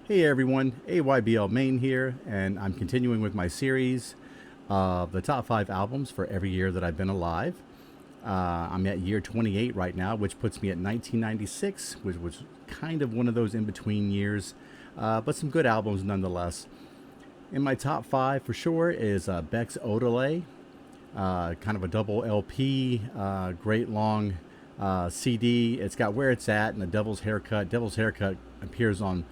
Hey everyone, AYBL Main here, and I'm continuing with my series of the top 5 albums for every year that I've been alive. I'm at year 28 right now, which puts me at 1996, which was kind of one of those in between years, but some good albums nonetheless. In my top 5 for sure is Beck's Odelay, kind of a double LP, great long CD. It's got Where It's At and The Devil's Haircut. Devil's Haircut appears on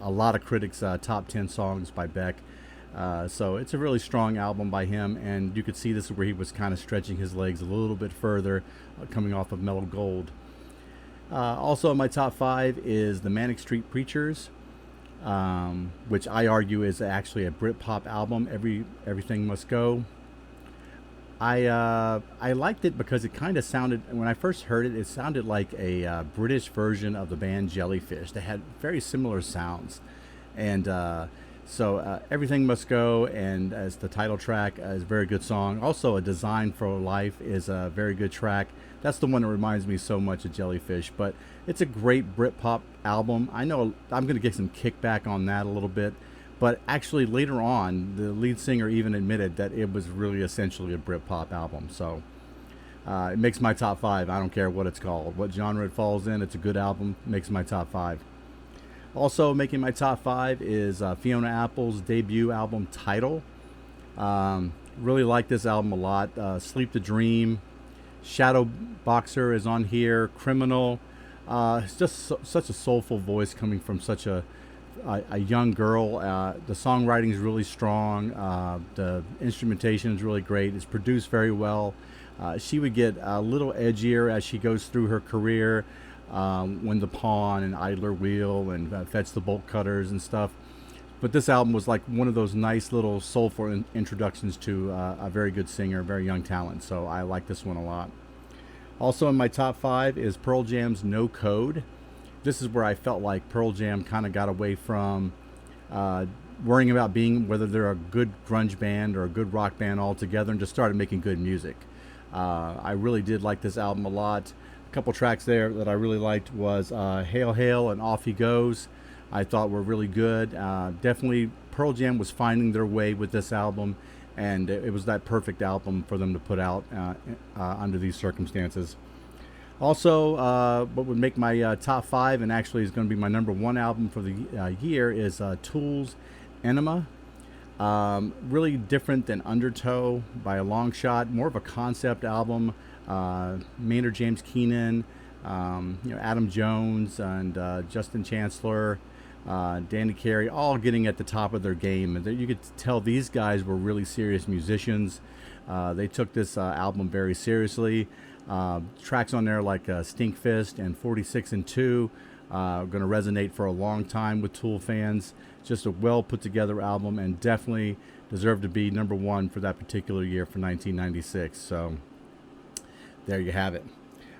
a lot of critics' top 10 songs by Beck. So it's a really strong album by him, and you could see this is where he was kind of stretching his legs a little bit further, coming off of Mellow Gold. Also in my top 5 is the Manic Street Preachers, which I argue is actually a Britpop album. Everything Must Go. I liked it because it kind of sounded, when I first heard it, it sounded like a British version of the band Jellyfish. They had very similar sounds, and Everything Must Go, and as the title track, is a very good song. Also, A Design for Life is a very good track. That's the one that reminds me so much of Jellyfish, but it's a great Britpop album. I know I'm going to get some kickback on that a little bit, but actually, later on, the lead singer even admitted that it was really essentially a Britpop album. So it makes my top 5. I don't care what it's called, what genre it falls in. It's a good album. Makes my top 5. Also making my top 5 is Fiona Apple's debut album, Tidal. Really like this album a lot. Sleep to Dream, Shadow Boxer is on here. Criminal. It's just such a soulful voice coming from such a young girl. The songwriting is really strong. The instrumentation is really great. It's produced very well. She would get a little edgier as she goes through her career. When the Pawn and Idler Wheel and Fetch the Bolt Cutters and stuff. But this album was like one of those nice little soulful introductions to a very good singer, very young talent. So I like this one a lot. Also in my top 5 is Pearl Jam's No Code. This is where I felt like Pearl Jam kind of got away from worrying about being whether they're a good grunge band or a good rock band altogether, and just started making good music. I really did like this album a lot. A couple tracks there that I really liked was Hail Hail and Off He Goes. I thought were really good. Definitely Pearl Jam was finding their way with this album, and it was that perfect album for them to put out under these circumstances. Also, what would make my top 5, and actually is going to be my number 1 album for the year, is Tool's Aenima. Really different than Undertow by a long shot. More of a concept album. Maynard James Keenan, Adam Jones, and Justin Chancellor, Danny Carey, all getting at the top of their game. And you could tell these guys were really serious musicians. They took this album very seriously. Tracks on there like Stinkfist and 46 and 2 are going to resonate for a long time with Tool fans. Just a well put together album, and definitely deserved to be number 1 for that particular year for 1996. So there you have it.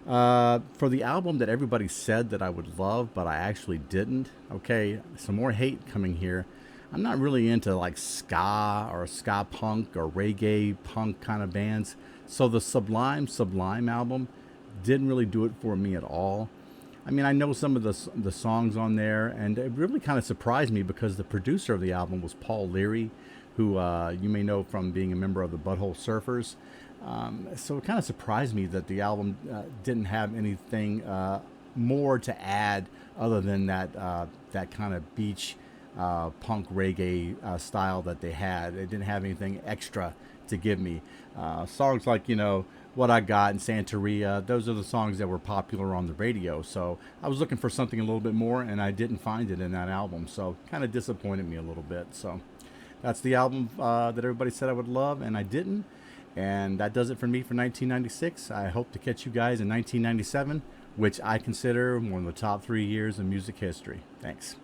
For the album that everybody said that I would love, but I actually didn't. Okay, some more hate coming here. I'm not really into like ska or ska punk or reggae punk kind of bands. So the Sublime album didn't really do it for me at all. I mean, I know some of the songs on there, and it really kind of surprised me because the producer of the album was Paul Leary, who you may know from being a member of the Butthole Surfers. So it kind of surprised me that the album didn't have anything more to add other than that kind of beach punk reggae style that they had. It didn't have anything extra to give me. Songs like, What I Got and Santeria, those are the songs that were popular on the radio. So I was looking for something a little bit more, and I didn't find it in that album. So kind of disappointed me a little bit. So that's the album that everybody said I would love, and I didn't. And that does it for me for 1996. I hope to catch you guys in 1997, which I consider one of the top 3 years in music history. Thanks.